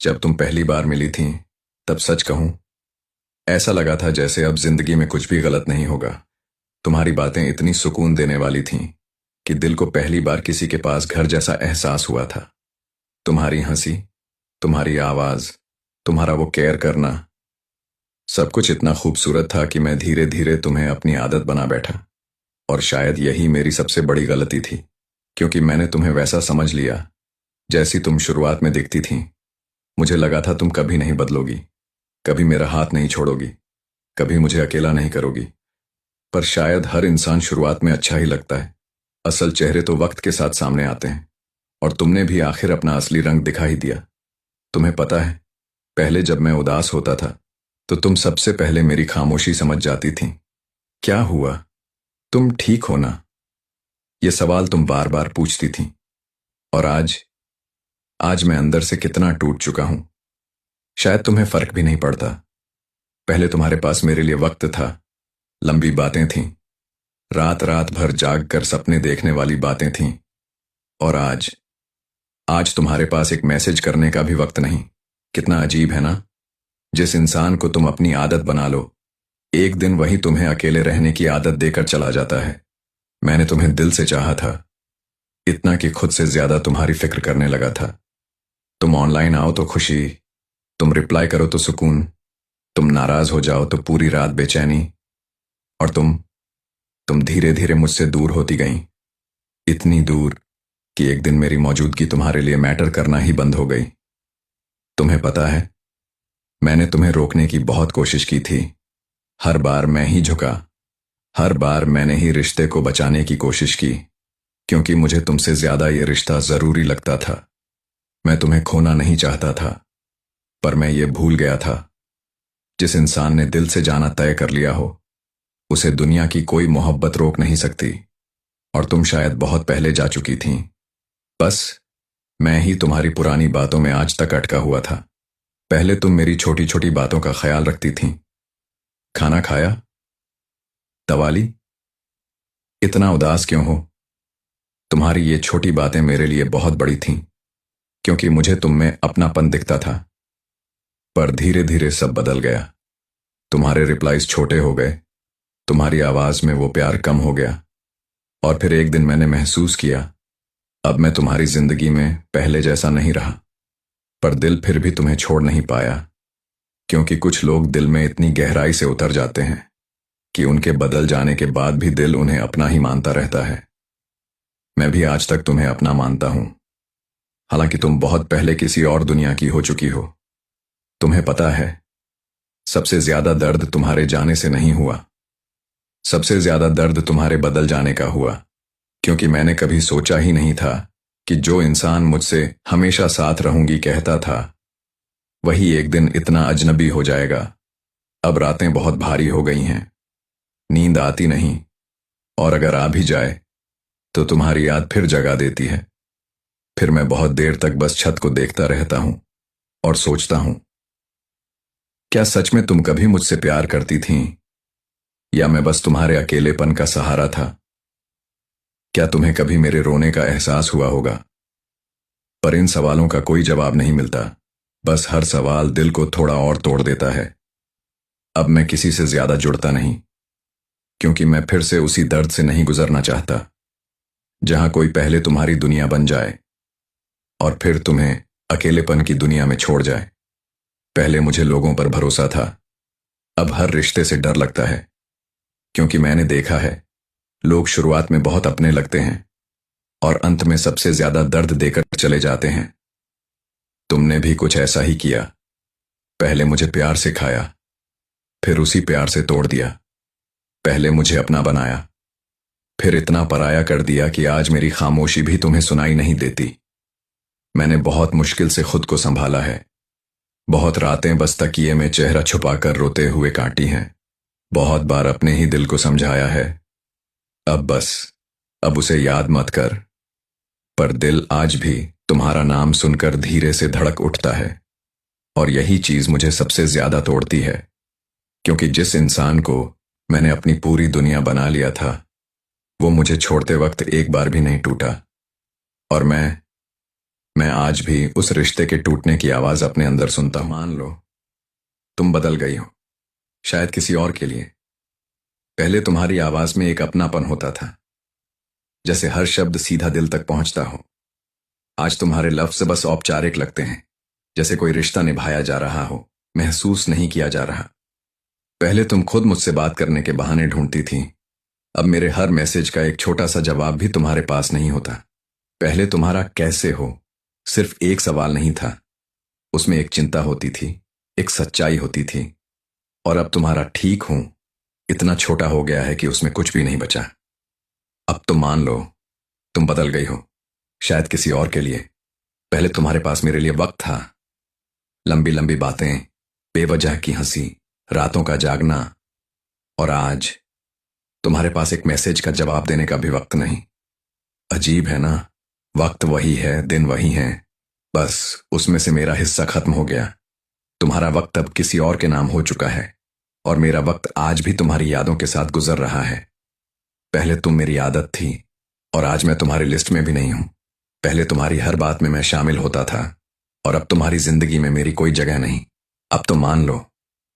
जब तुम पहली बार मिली थी, तब सच कहूं, ऐसा लगा था जैसे अब जिंदगी में कुछ भी गलत नहीं होगा। तुम्हारी बातें इतनी सुकून देने वाली थीं कि दिल को पहली बार किसी के पास घर जैसा एहसास हुआ था। तुम्हारी हंसी, तुम्हारी आवाज, तुम्हारा वो केयर करना, सब कुछ इतना खूबसूरत था कि मैं धीरे धीरे तुम्हें अपनी आदत बना बैठा। और शायद यही मेरी सबसे बड़ी गलती थी, क्योंकि मैंने तुम्हें वैसा समझ लिया जैसी तुम शुरुआत में दिखती थी। मुझे लगा था तुम कभी नहीं बदलोगी, कभी मेरा हाथ नहीं छोड़ोगी, कभी मुझे अकेला नहीं करोगी। पर शायद हर इंसान शुरुआत में अच्छा ही लगता है। असल चेहरे तो वक्त के साथ सामने आते हैं। और तुमने भी आखिर अपना असली रंग दिखा ही दिया। तुम्हें पता है, पहले जब मैं उदास होता था तो तुम सबसे पहले मेरी खामोशी समझ जाती थी। क्या हुआ, तुम ठीक हो ना, ये सवाल तुम बार बार पूछती थी। और आज आज मैं अंदर से कितना टूट चुका हूं, शायद तुम्हें फर्क भी नहीं पड़ता। पहले तुम्हारे पास मेरे लिए वक्त था, लंबी बातें थीं, रात रात भर जाग कर सपने देखने वाली बातें थीं। और आज आज तुम्हारे पास एक मैसेज करने का भी वक्त नहीं। कितना अजीब है ना, जिस इंसान को तुम अपनी आदत बना लो, एक दिन वही तुम्हें अकेले रहने की आदत देकर चला जाता है। मैंने तुम्हें दिल से चाहा था, इतना कि खुद से ज्यादा तुम्हारी फिक्र करने लगा था। तुम ऑनलाइन आओ तो खुशी, तुम रिप्लाई करो तो सुकून, तुम नाराज हो जाओ तो पूरी रात बेचैनी। और तुम धीरे धीरे मुझसे दूर होती गई, इतनी दूर कि एक दिन मेरी मौजूदगी तुम्हारे लिए मैटर करना ही बंद हो गई। तुम्हें पता है, मैंने तुम्हें रोकने की बहुत कोशिश की थी। हर बार मैं ही झुका, हर बार मैंने ही रिश्ते को बचाने की कोशिश की, क्योंकि मुझे तुमसे ज्यादा ये रिश्ता जरूरी लगता था। मैं तुम्हें खोना नहीं चाहता था, पर मैं ये भूल गया था, जिस इंसान ने दिल से जाना तय कर लिया हो, उसे दुनिया की कोई मोहब्बत रोक नहीं सकती। और तुम शायद बहुत पहले जा चुकी थीं। बस मैं ही तुम्हारी पुरानी बातों में आज तक अटका हुआ था। पहले तुम मेरी छोटी छोटी बातों का ख्याल रखती थीं। खाना खाया, दवा ली, इतना उदास क्यों हो। तुम्हारी ये छोटी बातें मेरे लिए बहुत बड़ी थीं, क्योंकि मुझे तुम में अपनापन दिखता था। पर धीरे धीरे सब बदल गया। तुम्हारे रिप्लाईज छोटे हो गए, तुम्हारी आवाज में वो प्यार कम हो गया। और फिर एक दिन मैंने महसूस किया, अब मैं तुम्हारी जिंदगी में पहले जैसा नहीं रहा। पर दिल फिर भी तुम्हें छोड़ नहीं पाया, क्योंकि कुछ लोग दिल में इतनी गहराई से उतर जाते हैं कि उनके बदल जाने के बाद भी दिल उन्हें अपना ही मानता रहता है। मैं भी आज तक तुम्हें अपना मानता हूं, हालांकि तुम बहुत पहले किसी और दुनिया की हो चुकी हो। तुम्हें पता है, सबसे ज्यादा दर्द तुम्हारे जाने से नहीं हुआ, सबसे ज्यादा दर्द तुम्हारे बदल जाने का हुआ। क्योंकि मैंने कभी सोचा ही नहीं था कि जो इंसान मुझसे हमेशा साथ रहूंगी कहता था, वही एक दिन इतना अजनबी हो जाएगा। अब रातें बहुत भारी हो गई हैं, नींद आती नहीं, और अगर आ भी जाए तो तुम्हारी याद फिर जगा देती है। फिर मैं बहुत देर तक बस छत को देखता रहता हूं और सोचता हूं, क्या सच में तुम कभी मुझसे प्यार करती थीं, या मैं बस तुम्हारे अकेलेपन का सहारा था। क्या तुम्हें कभी मेरे रोने का एहसास हुआ होगा। पर इन सवालों का कोई जवाब नहीं मिलता, बस हर सवाल दिल को थोड़ा और तोड़ देता है। अब मैं किसी से ज्यादा जुड़ता नहीं, क्योंकि मैं फिर से उसी दर्द से नहीं गुजरना चाहता, जहां कोई पहले तुम्हारी दुनिया बन जाए और फिर तुम्हें अकेलेपन की दुनिया में छोड़ जाए। पहले मुझे लोगों पर भरोसा था, अब हर रिश्ते से डर लगता है, क्योंकि मैंने देखा है, लोग शुरुआत में बहुत अपने लगते हैं और अंत में सबसे ज्यादा दर्द देकर चले जाते हैं। तुमने भी कुछ ऐसा ही किया। पहले मुझे प्यार सिखाया, फिर उसी प्यार से तोड़ दिया। पहले मुझे अपना बनाया, फिर इतना पराया कर दिया कि आज मेरी खामोशी भी तुम्हें सुनाई नहीं देती। मैंने बहुत मुश्किल से खुद को संभाला है, बहुत रातें बस तकिए में चेहरा छुपाकर रोते हुए काटी हैं, बहुत बार अपने ही दिल को समझाया है, अब उसे याद मत कर। पर दिल आज भी तुम्हारा नाम सुनकर धीरे से धड़क उठता है। और यही चीज मुझे सबसे ज्यादा तोड़ती है, क्योंकि जिस इंसान को मैंने अपनी पूरी दुनिया बना लिया था, वो मुझे छोड़ते वक्त एक बार भी नहीं टूटा। और मैं आज भी उस रिश्ते के टूटने की आवाज अपने अंदर सुनता हूं। मान लो तुम बदल गई हो, शायद किसी और के लिए। पहले तुम्हारी आवाज में एक अपनापन होता था, जैसे हर शब्द सीधा दिल तक पहुंचता हो। आज तुम्हारे लफ्ज बस औपचारिक लगते हैं, जैसे कोई रिश्ता निभाया जा रहा हो, महसूस नहीं किया जा रहा। पहले तुम खुद मुझसे बात करने के बहाने ढूंढती थी, अब मेरे हर मैसेज का एक छोटा सा जवाब भी तुम्हारे पास नहीं होता। पहले तुम्हारा कैसे हो सिर्फ एक सवाल नहीं था, उसमें एक चिंता होती थी, एक सच्चाई होती थी। और अब तुम्हारा ठीक हूं इतना छोटा हो गया है कि उसमें कुछ भी नहीं बचा। अब तो मान लो तुम बदल गई हो, शायद किसी और के लिए। पहले तुम्हारे पास मेरे लिए वक्त था, लंबी लंबी बातें, बेवजह की हंसी, रातों का जागना। और आज तुम्हारे पास एक मैसेज का जवाब देने का भी वक्त नहीं। अजीब है ना, वक्त वही है, दिन वही है, बस उसमें से मेरा हिस्सा खत्म हो गया। तुम्हारा वक्त अब किसी और के नाम हो चुका है, और मेरा वक्त आज भी तुम्हारी यादों के साथ गुजर रहा है। पहले तुम मेरी आदत थी, और आज मैं तुम्हारी लिस्ट में भी नहीं हूं। पहले तुम्हारी हर बात में मैं शामिल होता था, और अब तुम्हारी जिंदगी में मेरी कोई जगह नहीं। अब तो मान लो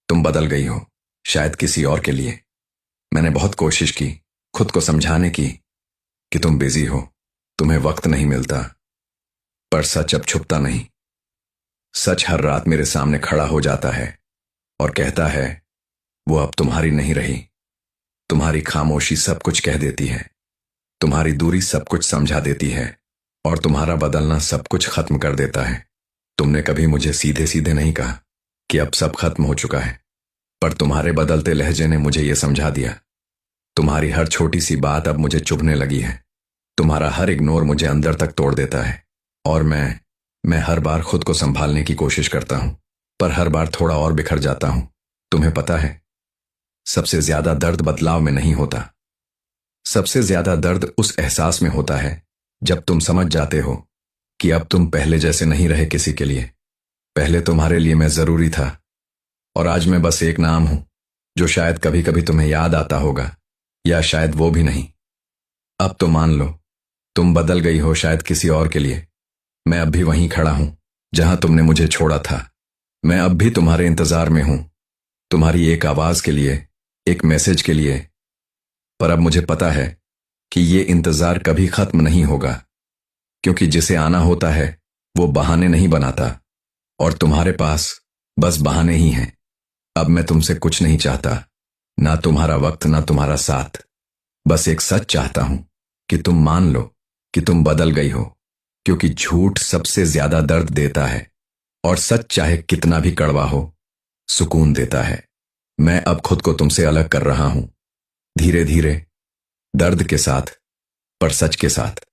तुम बदल गई हो, शायद किसी और के लिए। मैंने बहुत कोशिश की खुद को समझाने की कि तुम बिजी हो, तुम्हें वक्त नहीं मिलता, पर सच अब छुपता नहीं। सच हर रात मेरे सामने खड़ा हो जाता है और कहता है वो अब तुम्हारी नहीं रही। तुम्हारी खामोशी सब कुछ कह देती है, तुम्हारी दूरी सब कुछ समझा देती है, और तुम्हारा बदलना सब कुछ खत्म कर देता है। तुमने कभी मुझे सीधे सीधे नहीं कहा कि अब सब खत्म हो चुका है, पर तुम्हारे बदलते लहजे ने मुझे यह समझा दिया। तुम्हारी हर छोटी सी बात अब मुझे चुभने लगी है, तुम्हारा हर इग्नोर मुझे अंदर तक तोड़ देता है। और मैं हर बार खुद को संभालने की कोशिश करता हूं, पर हर बार थोड़ा और बिखर जाता हूं। तुम्हें पता है, सबसे ज्यादा दर्द बदलाव में नहीं होता, सबसे ज्यादा दर्द उस एहसास में होता है जब तुम समझ जाते हो कि अब तुम पहले जैसे नहीं रहे किसी के लिए। पहले तुम्हारे लिए मैं जरूरी था, और आज मैं बस एक नाम हूं जो शायद कभी कभी तुम्हें याद आता होगा, या शायद वो भी नहीं। अब तो मान लो तुम बदल गई हो, शायद किसी और के लिए। मैं अब भी वहीं खड़ा हूं जहां तुमने मुझे छोड़ा था। मैं अब भी तुम्हारे इंतजार में हूं, तुम्हारी एक आवाज के लिए, एक मैसेज के लिए। पर अब मुझे पता है कि ये इंतजार कभी खत्म नहीं होगा, क्योंकि जिसे आना होता है वो बहाने नहीं बनाता, और तुम्हारे पास बस बहाने ही हैं। अब मैं तुमसे कुछ नहीं चाहता, ना तुम्हारा वक्त, ना तुम्हारा साथ। बस एक सच चाहता हूं कि तुम मान लो कि तुम बदल गई हो, क्योंकि झूठ सबसे ज्यादा दर्द देता है, और सच चाहे कितना भी कड़वा हो, सुकून देता है। मैं अब खुद को तुमसे अलग कर रहा हूं, धीरे धीरे, दर्द के साथ, पर सच के साथ।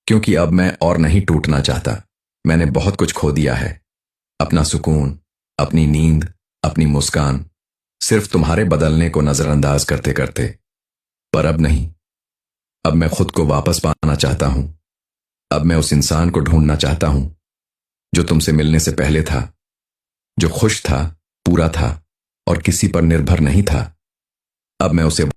क्योंकि अब मैं और नहीं टूटना चाहता। मैंने बहुत कुछ खो दिया है, अपना सुकून, अपनी नींद, अपनी मुस्कान, सिर्फ तुम्हारे बदलने को नजरअंदाज करते करते। पर अब नहीं, अब मैं खुद को वापस पाना चाहता हूं। अब मैं उस इंसान को ढूंढना चाहता हूं जो तुमसे मिलने से पहले था, जो खुश था, पूरा था, और किसी पर निर्भर नहीं था। अब मैं उसे